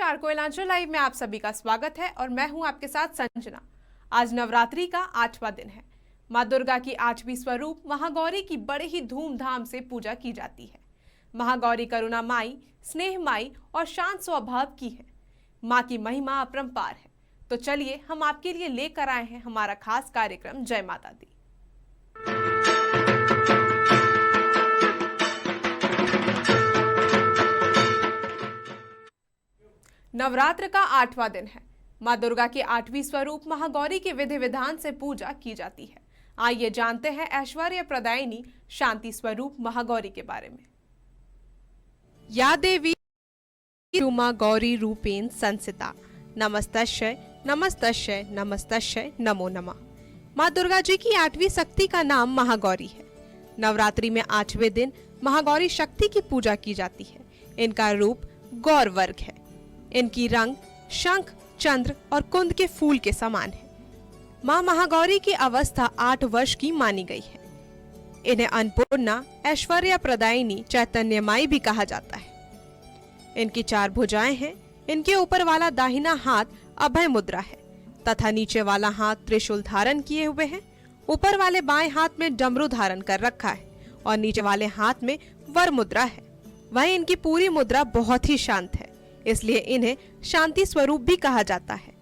नमस्कार, कोयलांचल लाइव में आप सभी का स्वागत है और मैं हूं आपके साथ संजना। आज नवरात्रि का 8वां दिन है। माँ दुर्गा की 8वीं स्वरूप महागौरी की बड़े ही धूमधाम से पूजा की जाती है। महागौरी करुणा माई, स्नेह माई और शांत स्वभाव की है। माँ की महिमा अपरंपार है। तो चलिए हम आपके लिए लेकर आए हैं हमारा खास कार्यक्रम जय माता दी। नवरात्र का 8वां दिन है। माँ दुर्गा के 8वीं स्वरूप महागौरी के विधि विधान से पूजा की जाती है। आइए जानते हैं ऐश्वर्य प्रदायिनी शांति स्वरूप महागौरी के बारे में। या देवी रूमा गौरी रूपेण संसिता, नमस्तश्य नमस्तश्य नमस्तश्य नमो नमः। माँ दुर्गा जी की 8वीं शक्ति का नाम महागौरी है। नवरात्रि में 8वें दिन महागौरी शक्ति की पूजा की जाती है। इनका रूप गौर वर्ग है। इनकी रंग शंख, चंद्र और कुंद के फूल के समान है। माँ महागौरी की अवस्था 8 वर्ष की मानी गई है। इन्हें अन्नपूर्णा, ऐश्वर्य प्रदायिनी, चैतन्यमाई भी कहा जाता है। इनकी 4 भुजाएं हैं। इनके ऊपर वाला दाहिना हाथ अभय मुद्रा है तथा नीचे वाला हाथ त्रिशूल धारण किए हुए है। ऊपर वाले बाएं हाथ में डमरू धारण कर रखा है और नीचे वाले हाथ में वर मुद्रा है। वहीं इनकी पूरी मुद्रा बहुत ही शांत है, इसलिए इन्हें शांति स्वरूप भी कहा जाता है।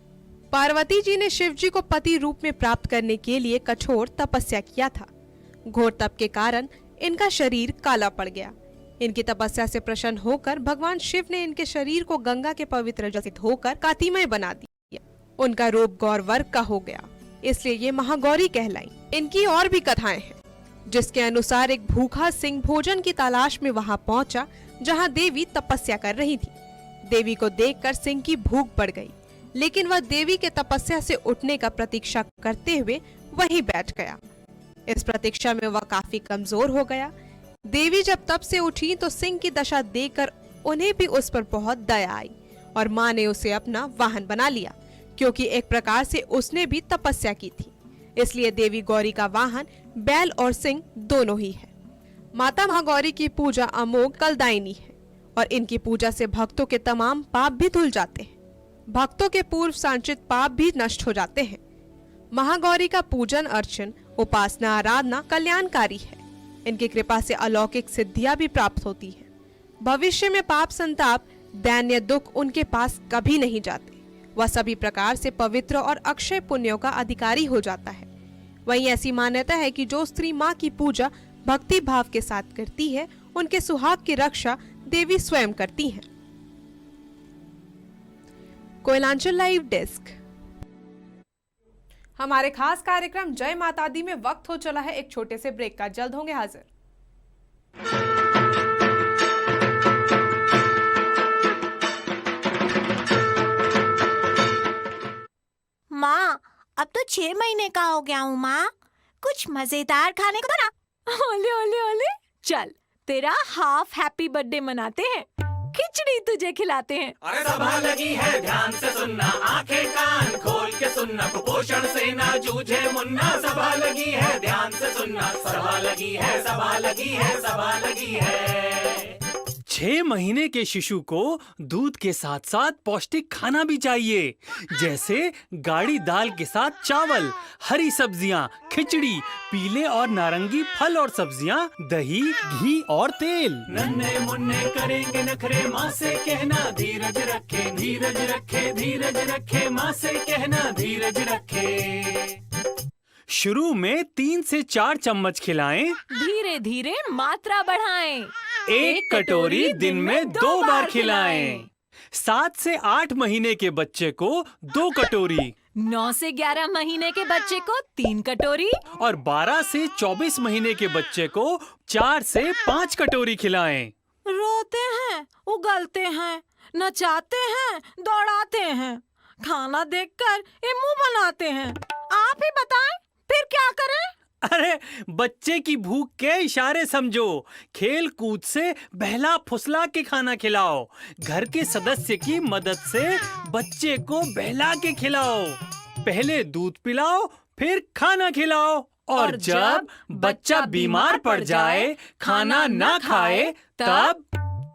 पार्वती जी ने शिव जी को पति रूप में प्राप्त करने के लिए कठोर तपस्या किया था। घोर तप के कारण इनका शरीर काला पड़ गया। इनकी तपस्या से प्रसन्न होकर भगवान शिव ने इनके शरीर को गंगा के पवित्र जल से धोकर कांतिमय बना दिया। उनका रूप गौर वर्ग का हो गया, इसलिए ये महागौरी कहलाई। इनकी और भी कथाएं हैं, जिसके अनुसार एक भूखा सिंह भोजन की तलाश में वहां पहुंचा जहां देवी तपस्या कर रही थी। देवी को देखकर सिंह की भूख बढ़ गई, लेकिन वह देवी के तपस्या से उठने का प्रतीक्षा करते हुए वहीं बैठ गया। इस प्रतीक्षा में वह काफी कमजोर हो गया। देवी जब तप से उठी तो सिंह की दशा देखकर उन्हें भी उस पर बहुत दया आई और माँ ने उसे अपना वाहन बना लिया, क्योंकि एक प्रकार से उसने भी तपस्या की थी। इसलिए देवी गौरी का वाहन बैल और सिंह दोनों ही है। माता महागौरी की पूजा अमोघ फलदायिनी है और इनकी पूजा से भक्तों के तमाम पाप भी धुल जाते हैं। भक्तों के पूर्व संचित पाप भी नष्ट हो जाते हैं। महागौरी का पूजन अर्चन, उपासना, आराधना कल्याणकारी है। इनकी कृपा से अलौकिक सिद्धियां भी प्राप्त होती है। भविष्य में पाप संताप, दैन्य दुख उनके पास कभी नहीं जाते। वह सभी प्रकार से पवित्र और अक्षय पुण्यों का अधिकारी हो जाता है। वहीं ऐसी मान्यता है कि जो स्त्री माँ की पूजा भक्ति भाव के साथ करती है, उनके सुहाग की रक्षा देवी स्वयं करती हैं। Koylanchal live desk. हमारे खास कार्यक्रम जय माता दी में वक्त हो चला है एक छोटे से ब्रेक का। जल्द होंगे हाजिर। माँ, अब तो 6 महीने का हो गया हूँ माँ। कुछ मजेदार खाने को दो ना। ओले ओले ओले, चल तेरा हाफ हैप्पी बर्थडे मनाते हैं। खिचड़ी तुझे खिलाते हैं। अरे सभा लगी है, ध्यान से सुनना, आंखें कान खोल के सुनना, कुपोषण से ना जूझे मुन्ना। सभा लगी है, ध्यान से सुनना, सभा लगी है, सभा लगी है, सभा लगी है। 6 महीने के शिशु को दूध के साथ साथ पौष्टिक खाना भी चाहिए, जैसे गाढ़ी दाल के साथ चावल, हरी सब्जियां, खिचड़ी, पीले और नारंगी फल और सब्जियां, दही, घी और तेल। नन्हे मुन्ने करेंगे नखरे, माँ से कहना धीरज रखे, धीरज रखे, धीरज रखे, माँ से कहना धीरज रखे। शुरू में 3 से 4 चम्मच खिलाएं। धीरे धीरे मात्रा बढ़ाएं। 1 कटोरी दिन में 2 बार खिलाएं। 7 से 8 महीने के बच्चे को 2 कटोरी, 9 से 11 महीने के बच्चे को 3 कटोरी और 12 से 24 महीने के बच्चे को 4 से 5 कटोरी खिलाएं। रोते हैं, उगलते हैं, नचाते हैं, दौड़ाते हैं, खाना देखकर ये मुंह बनाते हैं। आप ही बताएं, फिर क्या करें? अरे बच्चे की भूख के इशारे समझो। खेल कूद से बहला फुसला के खाना खिलाओ। घर के सदस्य की मदद से बच्चे को बहला के खिलाओ। पहले दूध पिलाओ, फिर खाना खिलाओ। और जब बच्चा बीमार पड़ जाए, खाना ना खाए, तब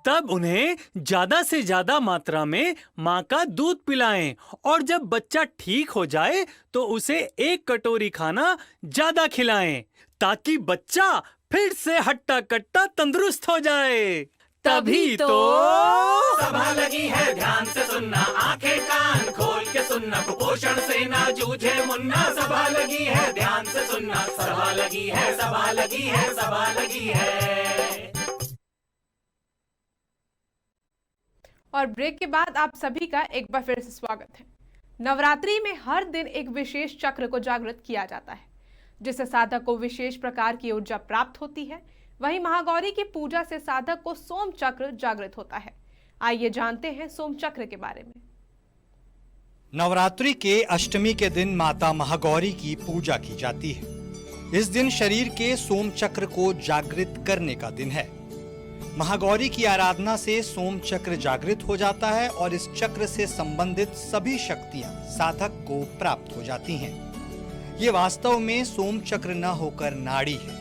तब उन्हें ज्यादा से ज्यादा मात्रा में माँ का दूध पिलाएं और जब बच्चा ठीक हो जाए तो उसे 1 कटोरी खाना ज्यादा खिलाएं ताकि बच्चा फिर से हट्टा कट्टा तंदुरुस्त हो जाए। तभी तो सभा लगी है ध्यान से सुनना, आंखें कान खोल के सुनना, कुपोषण से ना जूझे मुन्ना। सभा लगी है ध्यान से सुनना, सभा लगी है, सभा लगी है, सभा लगी है। और ब्रेक के बाद आप सभी का एक बार फिर से स्वागत है। नवरात्रि में हर दिन एक विशेष चक्र को जागृत किया जाता है जिससे साधक को विशेष प्रकार की ऊर्जा प्राप्त होती है। वहीं महागौरी की पूजा से साधक को सोम चक्र जागृत होता है। आइए जानते हैं सोम चक्र के बारे में। नवरात्रि के अष्टमी के दिन माता महागौरी की पूजा की जाती है। इस दिन शरीर के सोम चक्र को जागृत करने का दिन है। महागौरी की आराधना से सोम चक्र जागृत हो जाता है और इस चक्र से संबंधित सभी शक्तियां साधक को प्राप्त हो जाती हैं। ये वास्तव में सोम चक्र न होकर नाड़ी है।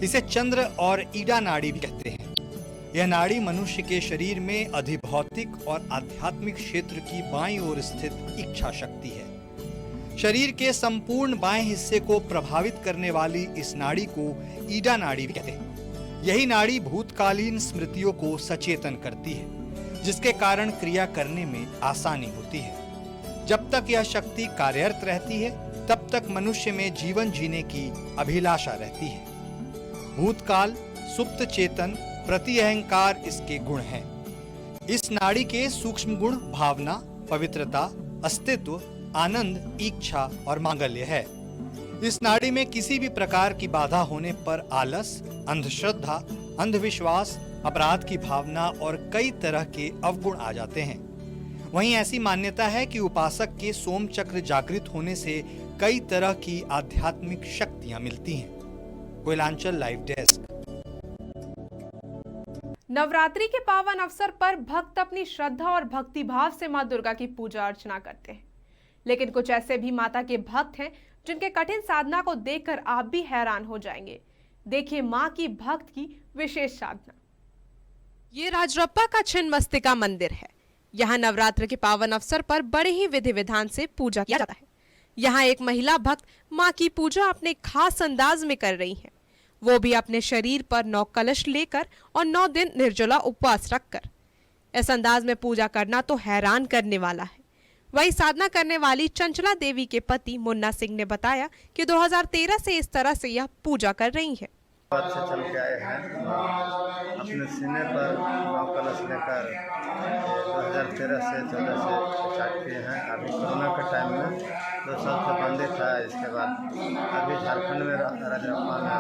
इसे चंद्र और ईडा नाड़ी भी कहते हैं। यह नाड़ी मनुष्य के शरीर में अधिभौतिक और आध्यात्मिक क्षेत्र की बाईं ओर स्थित इच्छा शक्ति है। शरीर के संपूर्ण बाएं हिस्से को प्रभावित करने वाली इस नाड़ी को ईडा नाड़ी भी कहते हैं। यही नाड़ी भूतकालीन स्मृतियों को सचेतन करती है जिसके कारण क्रिया करने में आसानी होती है। जब तक यह शक्ति कार्यरत रहती है तब तक मनुष्य में जीवन जीने की अभिलाषा रहती है। भूतकाल, सुप्त चेतन, प्रति अहंकार इसके गुण हैं। इस नाड़ी के सूक्ष्म गुण भावना, पवित्रता, अस्तित्व, आनंद, इच्छा और मांगल्य है। इस नाड़ी में किसी भी प्रकार की बाधा होने पर आलस, अंधश्रद्धा, अंधविश्वास, अपराध की भावना और कई तरह के अवगुण आ जाते हैं। वहीं ऐसी मान्यता है कि उपासक के सोम चक्र जागृत होने से कई तरह की आध्यात्मिक शक्तियां मिलती हैं। Koylanchal live desk. नवरात्रि के पावन अवसर पर भक्त अपनी श्रद्धा और भक्ति भाव से मां दुर्गा की पूजा अर्चना करते हैं। लेकिन कुछ ऐसे भी माता के भक्त हैं जिनके कठिन साधना को देखकर आप भी हैरान हो जाएंगे। देखिए मां की भक्त की विशेष साधना। ये राजरप्पा का छिन्नमस्तिका मंदिर है। यहाँ नवरात्र के पावन अवसर पर बड़े ही विधि विधान से पूजा किया जाता है। यहाँ एक महिला भक्त मां की पूजा अपने खास अंदाज में कर रही हैं। वो भी अपने शरीर पर 9 कलश लेकर और 9 दिन निर्जला उपवास रखकर। इस अंदाज में पूजा करना तो हैरान करने वाला है। वही साधना करने वाली चंचला देवी के पति मुन्ना सिंह ने बताया कि 2013 से इस तरह से यह पूजा कर रही है। बात से चल के आए हैं अपने सीने पर 9 कलश लेकर 2013 से 14 से स्टार्ट किए हैं। अभी कोरोना के टाइम में 2 साल से बंद था। इसके बाद अभी झारखंड में राजरप्पा में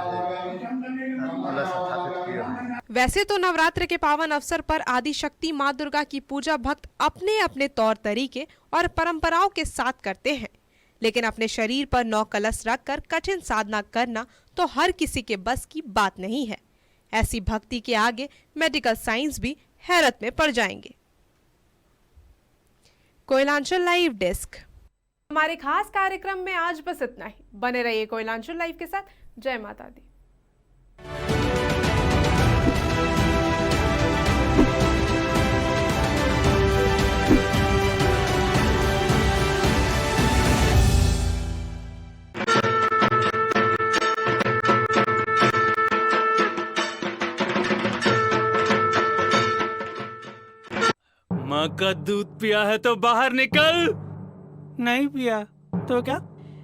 कलश स्थापित किए हैं। वैसे तो नवरात्र के पावन अवसर पर आदि शक्ति मां दुर्गा की पूजा भक्त अपने अपने तौर तरीके और परंपराओं के साथ करते हैं, लेकिन अपने शरीर पर 9 कलश रखकर कठिन साधना करना तो हर किसी के बस की बात नहीं है। ऐसी भक्ति के आगे मेडिकल साइंस भी हैरत में पड़ जाएंगे। Koylanchal live desk. हमारे खास कार्यक्रम में आज बस इतना ही। बने रहिए कोयलांचल लाइव के साथ। जय माता दी। माँ का दूध पिया है तो बाहर निकल, नहीं पिया तो क्या?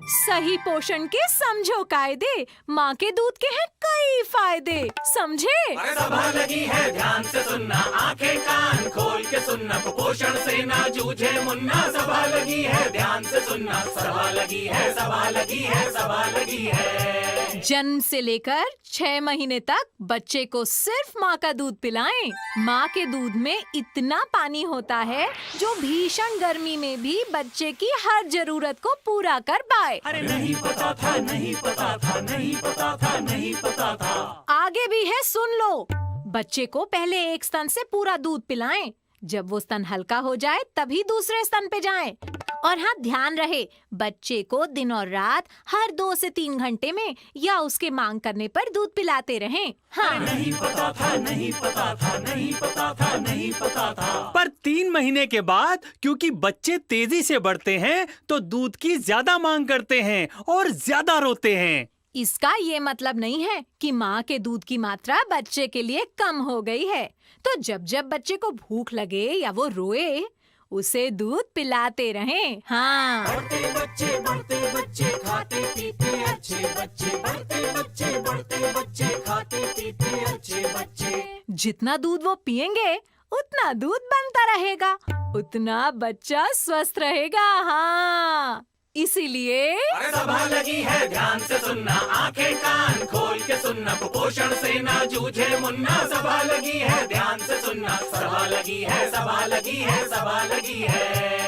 सही पोषण के समझो कायदे, माँ के दूध के हैं कई फायदे, समझे? अरे सभा लगी है ध्यान से सुनना, आंखें कान खोल के सुनना, कुपोषण से ना जूझे मुन्ना। सभा लगी है ध्यान से सुनना, सभा लगी है, सभा लगी है, सभा लगी है। जन्म से लेकर 6 महीने तक बच्चे को सिर्फ माँ का दूध पिलाएं। माँ के दूध में इतना पानी होता है जो भीषण गर्मी में भी बच्चे की हर जरूरत को पूरा कर पाए। अरे नहीं पता था, नहीं पता था, नहीं पता था, नहीं पता था। आगे भी है, सुन लो। बच्चे को पहले एक स्तन से पूरा दूध पिलाएं। जब वो स्तन हल्का हो जाए तभी दूसरे स्तन पे जाएं। और हाँ, ध्यान रहे, बच्चे को दिन और रात हर 2 से 3 घंटे में या उसके मांग करने पर दूध पिलाते रहें। हाँ। नहीं पता था, नहीं पता था, नहीं पता था, नहीं पता था। पर 3 महीने के बाद क्योंकि बच्चे तेजी से बढ़ते हैं तो दूध की ज्यादा मांग करते हैं और ज्यादा रोते हैं। इसका ये मतलब नहीं है कि माँ के दूध की मात्रा बच्चे के लिए कम हो गई है। तो जब जब बच्चे को भूख लगे या वो रोए, उसे दूध पिलाते रहें। हाँ। बढ़ते बच्चे खाते पीते अच्छे बच्चे, बढ़ते बच्चे खाते पीते अच्छे बच्चे। जितना दूध वो पिएंगे उतना दूध बनता रहेगा, उतना बच्चा स्वस्थ रहेगा। हाँ, इसीलिए सभा लगी है ध्यान से सुनना, आंखें कान खोल के सुनना, कुपोषण से ना जूझे मुन्ना। सभा लगी है ध्यान से सुनना, सभा लगी है, सभा लगी है, सभा लगी है।